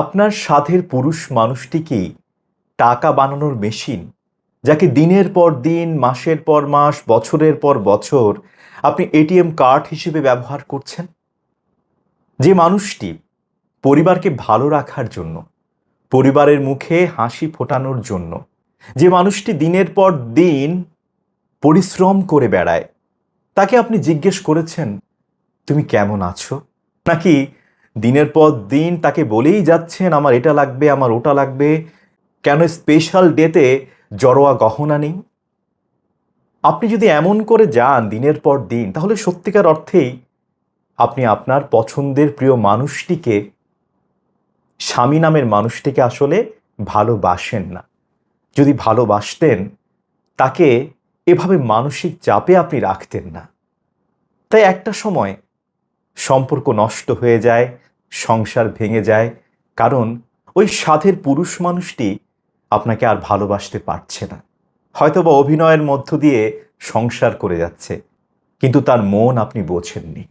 আপনার সাধের পুরুষ মানুষটি কি টাকা বানানোর মেশিন, যাকে দিনের পর দিন, মাসের পর মাস, বছরের পর বছর আপনি এটিএম কার্ড হিসেবে ব্যবহার করছেন? যে মানুষটি পরিবারকে ভালো রাখার জন্য, পরিবারের মুখে হাসি ফোটানোর জন্য, যে মানুষটি দিনের পর দিন পরিশ্রম করে বেড়ায়, তাকে আপনি জিজ্ঞেস করেছেন তুমি কেমন আছো? নাকি দিনের পর দিন তাকে বলেই যাচ্ছেন আমার এটা লাগবে, আমার ওটা লাগবে, কেন স্পেশাল ডেতে জড়োয়া গহনা নেই? আপনি যদি এমন করে যান দিনের পর দিন, তাহলে সত্যিকার অর্থেই আপনি আপনার পছন্দের প্রিয় মানুষটিকে, স্বামী নামের মানুষটিকে আসলে ভালোবাসেন না। যদি ভালোবাসতেন, তাকে এভাবে মানসিক চাপে আপনি রাখতেন না। তাই একটা সময় সম্পর্ক নষ্ট হয়ে যায়, সংসার ভেঙে যায়, কারণ ওই সাধের পুরুষ মানুষটি আপনাকে আর ভালোবাসতে পারছে না। হয়তোবা অভিনয়ের মধ্য দিয়ে সংসার করে যাচ্ছে, কিন্তু তার মন আপনি বোঝেননি।